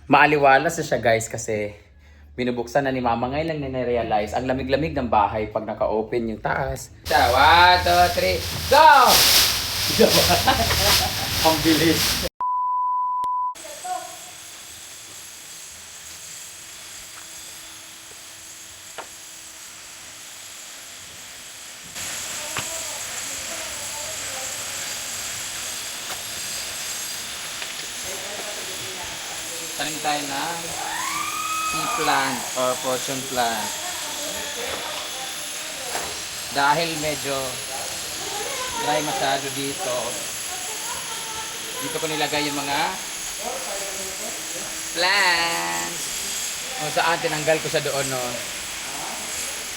Maaliwalas na siya guys kasi binubuksan na ni Mama ngayon lang na-realize ang lamig-lamig ng bahay pag naka-open yung taas. 1, 2, 3, go! Ang bilis. Tanim tayo ng tea plant or fortune plant. Dahil medyo dry masyado dito, dito ko nilagay yung mga plants. O saan, tinanggal ko siya doon, no?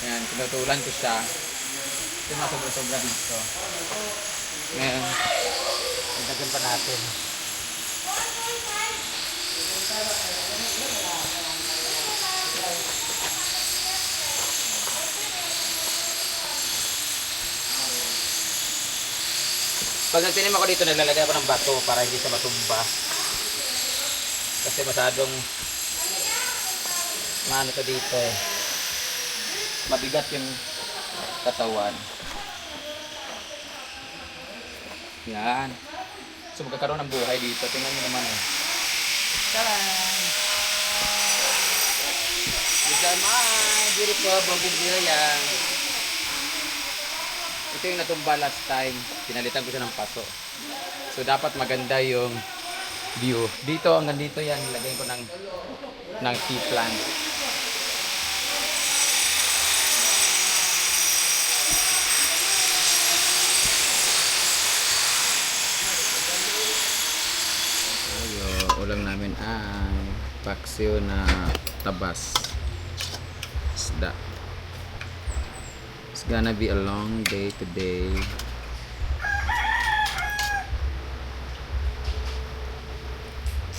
Ayan, tinutulan ko siya. Ito yung mga sobra-sobra dito. Ngayon, ilagyan pa natin. Pag nagtinim ako dito, naglalagay ako ng bato para hindi siya matumba. Kasi masyadong maano to dito eh. Mabigat yung katawan. Yan. So magkakaroon ng buhay dito. Tingnan nyo naman eh. Taran! These are my beautiful bougainvillea. Ito yung natumba last time. Pinalitan ko siya ng paso. So dapat maganda yung view. Dito, hanggang dito yan. Lagay ko ng tea plant. Ulam namin ay paksiw na tabas. Isda. It's gonna be a long day today.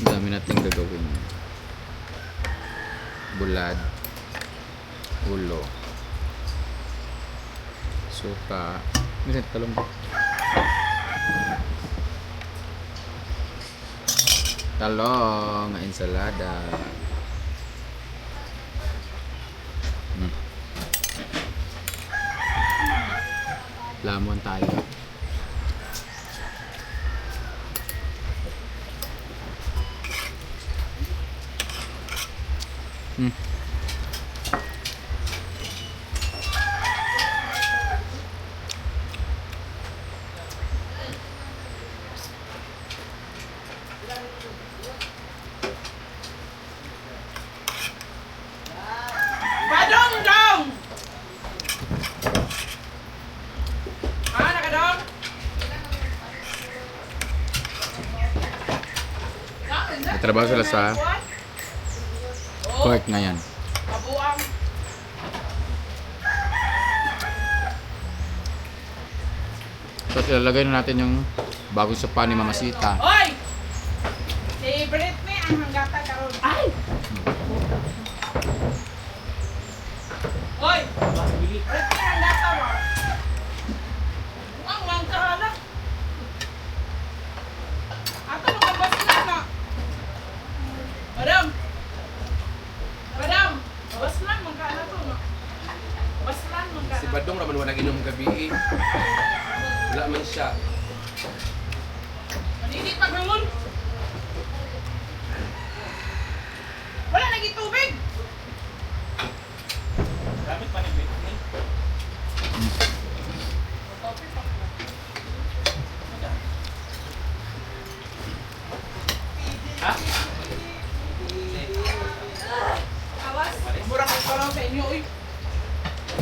Dami natin gagawin. Bulad, ulo, suka, minsan talong ba? Talong, ensalada. Lamon tayo. Trabaho sila sa court ngayon. So ilalagay na natin yung bagong sopa ni Mama Sita. Oy! Favorite me ang hanggata karon. Ay! Oy! Favorite me ang hanggata mo. Ang wangkala. Ato mga baslan na. Madam! Madam! Baslan magkala to no. Baslan magkala. Si Badong raman wala ginom gabi. Wala man siya. Manini pagulon. Wala lagi tubig. Gamit pa ni Betty. Ha? Awas. Mura ko pa lang sa inyo, uy.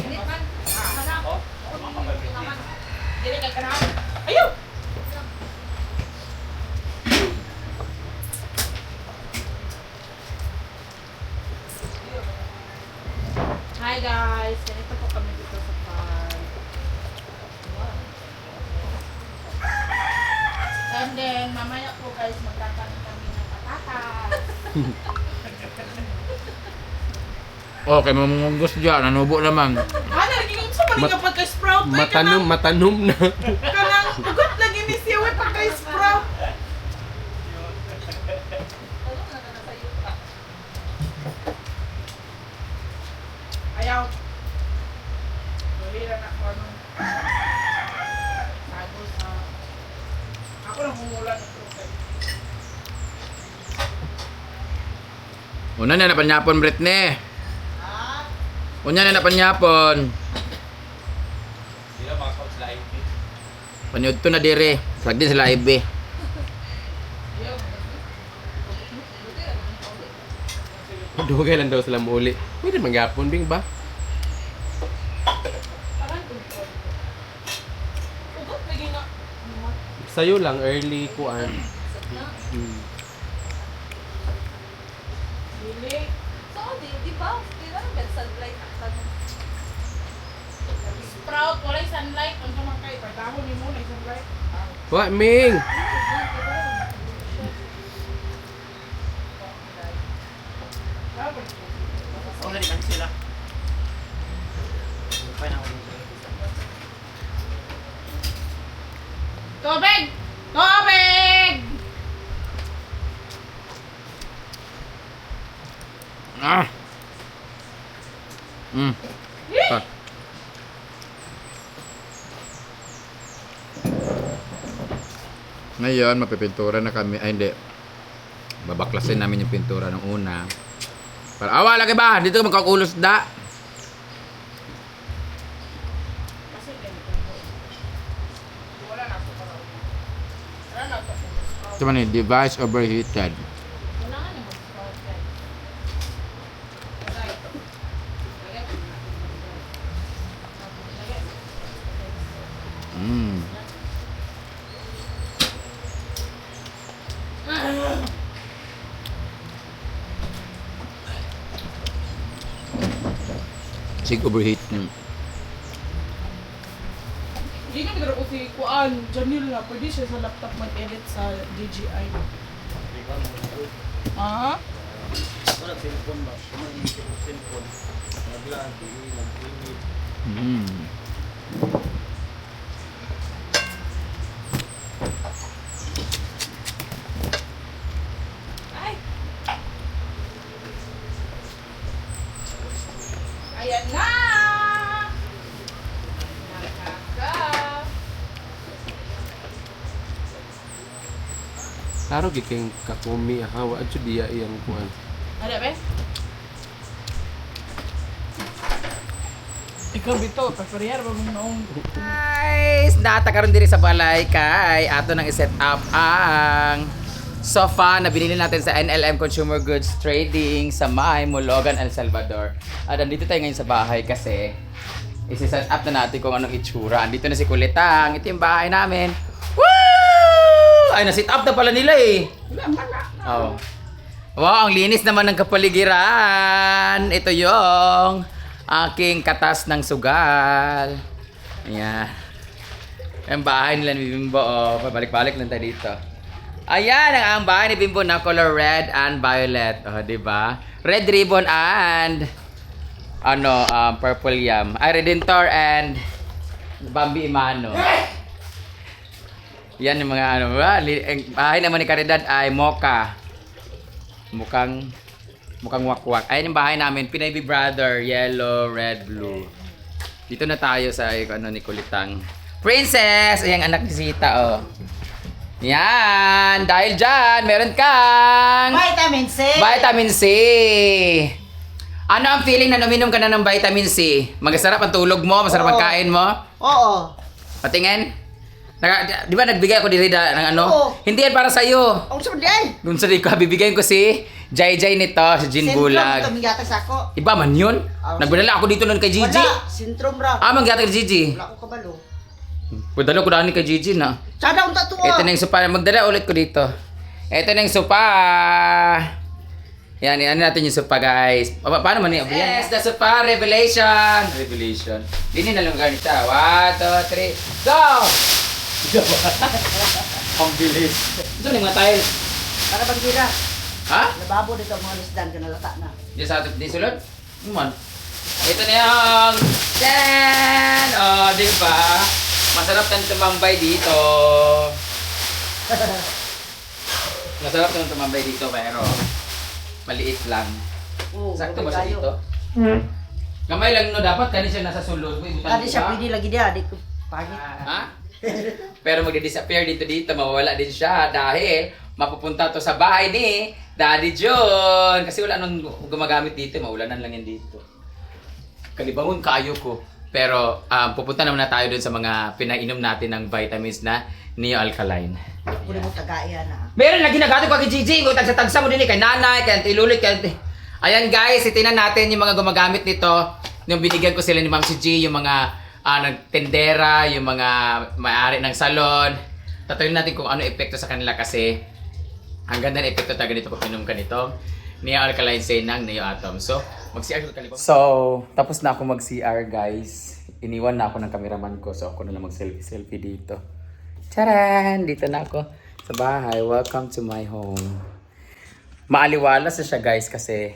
Init man. Hanap. Dili kay kanang. Ayaw. Hi guys, ganito po kami dito sa farm. And then, mamaya po guys, magtatanim kami ng patatas. Okay, mamunggos dyan. Nanubo naman. Naging sa maling pagka-sprout. Matanom na. Kanang ugot lagi ni siya pagka-sprout. Una na napanyapon, Britney. Unya na napanyapon. Sila makakaw sila IP. Panyod to na dire. Flag din sila IB. Dugay lang daw sila muli. Pwede mangyapon, Bing ba? Ugot, lagi na. Sa'yo lang, early kuan. Dili. So, di ba? Di ba naman sunlight? Sprout, walay sunlight. Ang naman kayo, pagdahon ni mo, sunlight. What, Ming? Tubig! Tubig! Ah. Pa. Ngayon, mapipintura na kami. Ay, hindi. Babaklasin namin yung pintura ng una. Para, awa lagi ba? Dito ka magkakulos da. Wala na ako para. Wala na ako. Ito man yung device overheated. Wala nga ni mo sprout yan. Wala ito. Lagay ko na. Lagay. Sig overheat. Hindi na magdaro ko si Kuan, Janil na. Pwede siya sa laptop mag-edit sa DJI. Ah? Ay! Ayan na! Nakaka! Klaro giking kakumi hawa at diya iyang kuan. Ada ba? Ikaw bito, preferir ba mong naong? Guys, data karon diri sa balay kay ato nang i-set up ang sofa na binili natin sa NLM Consumer Goods Trading sa May, Mologan, El Salvador. At andito tayo ngayon sa bahay kasi isi-set up na natin kung anong itsura. Andito na si Kulitang. Ito yung bahay namin. Woo! Ay, na-set up na pala nila eh. Oh. Wow, ang linis naman ng kapaligiran. Ito yung aking katas ng sugal. Ayan. Ang bahay nila ni Bimbo. Oh, pabalik-balik lang tayo dito. Ayan ang bahay ni Bimbo na color red and violet. Oh, di ba? Red ribbon and purple yam. Ay, Redentor and Bambi Imano. Yan yung mga ang bahay naman ni Caridad ay mocha. Mukhang wakwak. Ayan yung bahay namin. Pinay Big Brother. Yellow, red, blue. Dito na tayo sa ni Kulitang. Princess! Ayan anak ni Sita, oh. Yan! Dahil dyan, meron kang... Vitamin C. Vitamin C! Ano ang feeling na uminom ka na ng vitamin C? Magasarap ang tulog mo? Masarap ang Oo. kain mo? Oo. Patingin? Di ba nagbigay ako dito ng ano? Oo. Hindi yan para sa'yo. Ang sabi di ay. Dun sa ko, bibigyan ko si Jai Jai nito, si Jean Bulag. Sintrom, tumigatas ako. Iba man yun? Oh. Nagpadala ako dito nun kay Gigi. Wala, sintrom ra. Ah, mangyata kay Gigi. Wala ko kabalo. Padala ko daan kay Gigi na. Sana unta tuwa. Ito na yung sopa. Magdala ulit ko dito. Ito na yung sopa. Yan, yan natin yung sopa, guys. Paano man yun? Yes, the sopa revelation. Revelation. Dini na lang ganito. 1, 2, 3, go! Ang bilis. Ito na yung mga tiles. Para bang gira. Ha? Lababo dito ang mga lisdan ka nalata na. Di sa atin, di sulod? Naman. Ito na yung... Tan! Oh, di ba? Masarap tayong tumambay dito. Masarap tayong tumambay dito, pero maliit lang. Oo, Sakto ba tayo. siya dito? Kamay lang no, dapat kani siya nasa sulod. Uy, butan Kadi ko siya ba? pwede lagi dia, di ko pangit. Ha? Pero magdi-disappear dito, mawawala din siya dahil mapupunta to sa bahay ni Daddy John! Kasi wala nang gumagamit dito. Maulanan lang yan dito. Kalibangon kayo ko. Pero pupunta naman na tayo dun sa mga pinainom natin ng vitamins na Neo Alkaline. Pwede mo tagaya na. Meron lagi nagato kay Gigi. Kung tagsa-tagsa mo din kay nanay, kay ilulit, kay... Ayan guys, itinan natin yung mga gumagamit nito. Yung binigyan ko sila ni Ma'am si G, yung mga nagtendera, yung mga may-ari ng salon. Tatayin natin kung ano epekto sa kanila kasi ang ganda ng epekto talaga nito pag pinom ka nito. Neo Alkaline Say ng Neo Atom. So, mag-CR ko kalibang. So, tapos na ako mag-CR guys. Iniwan na ako ng cameraman ko. So, ako na lang mag-selfie dito. Charan! Dito na ako sa bahay. Welcome to my home. Maaliwalas na siya guys kasi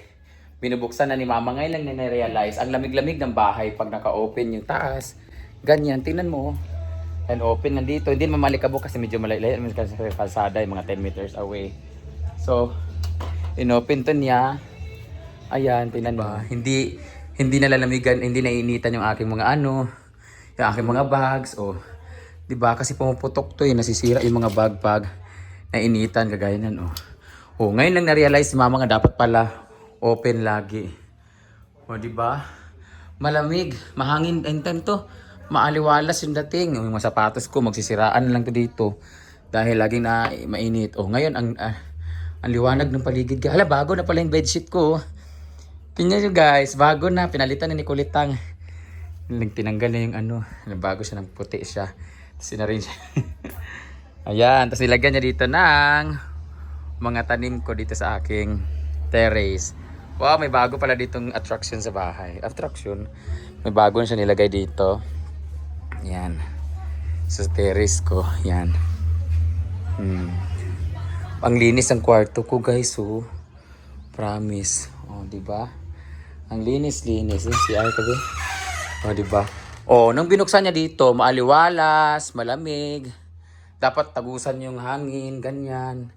binubuksan na ni Mama. Ngayon lang na-realize. Ang lamig-lamig ng bahay pag naka-open yung taas. Ganyan. Tingnan mo. And open nandito. Hindi naman malikabok kasi medyo malayo. Kasi sa kalsada yung mga 10 meters away. So, inopen to niya. Ayan, tingnan mo. Hindi nalalamigan, hindi naiinitan yung aking mga yung aking mga bags. O, di ba? Kasi pumuputok to nasisira yung mga bag pag nainitan kagaya nan. O, ngayon lang na-realize si Mama nga dapat pala open lagi. O, di ba? Malamig, mahangin, enten to. Maaliwalas yung dating. Yung mga sapatos ko, magsisiraan lang to dito. Dahil laging na mainit. O, ngayon, ang liwanag ng paligid. Hala, bago na pala yung bedsheet ko. Tingnan nyo guys, bago na. Pinalitan na ni Kulitang. Tinanggal na yung bago siya ng puti siya. Tapos rin siya. Ayan, tapos nilagyan niya dito ng mga tanim ko dito sa aking terrace. Wow, may bago pala ditong attraction sa bahay. Attraction. May bago na siya nilagay dito. Yan. Sa terrace ko. Yan. Ang linis ang kwarto ko guys. Promise. Di ba? Ang linis-linis. Si Arkabe. Di ba? Nung binuksan niya dito, maaliwalas, malamig. Dapat tagusan yung hangin, ganyan.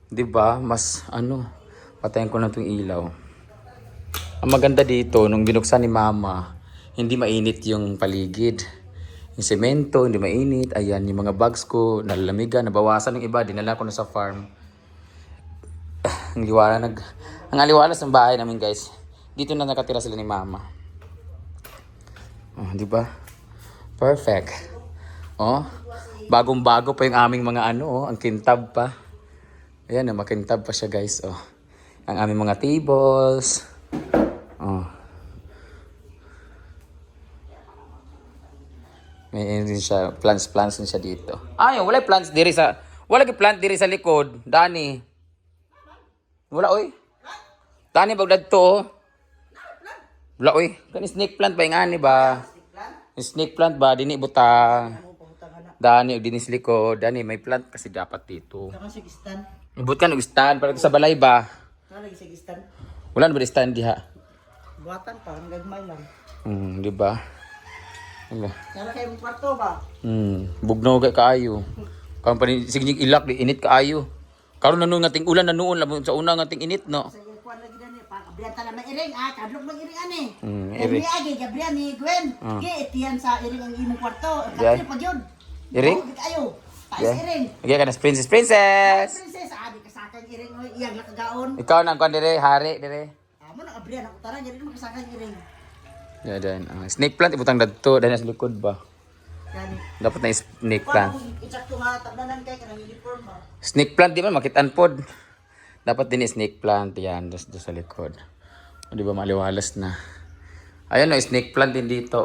Di ba? Mas patayin ko na itong ilaw. Ang maganda dito, nung binuksan ni Mama, hindi mainit yung paligid. Yung semento, hindi mainit. Ayan, yung mga bags ko, nalalamigan, nabawasan ng iba, dinala ko na sa farm. Ang aliwalas ng bahay namin guys. Dito na nakatira sila ni Mama. Di ba? Perfect. Bagong-bago pa yung aming mga ang kintab pa. Ayan, makintab pa siya guys. Ang aming mga tables. May din siya, plants din siya dito. Wala plants diri sa likod, Dani. Wala oy. Dani bagdad to. Wala oy. Kani snake plant ba yung ba? Yung snake plant ba dini butang. Dani dini sa likod. Dani may plant kasi dapat dito. Ibut ka stand para sa balay ba? Wala na ba stand diha? Buatan pa, ang gagmay lang. Di ba? Sana kayo mong kwarto ba? Bugnaw kaayo. Kampani sige ilak di init kaayo. Karon nanon ngating ulan nanon sa una ngating init no. Sa iyo kuan lagi dani pa kabriyan ta na iring kadlok lang iring ani. Iring. Agi gabriyan ni Gwen. Itiyan sa iring ang imong kwarto. Yeah. Kapil pag yun. Iring? Ayo. Tayo iring. Okay ka na princess. Princess, adi ka sa akin iring oy iyang nakagaon. Ikaw nang kuan dire, hari dire. Amo na kabriyan ako tara diri mo kasakan iring. Dan. Snake plant ibutang dadto dahil sa likod ba. Yani. Dapat na snake plant. Itsakto nga tabnanan kay kanang uniform ba. Snake plant di man makitaan pod. Dapat din snake plant yan dos sa likod. Di ba maliwalas na. Ayan snake plant din dito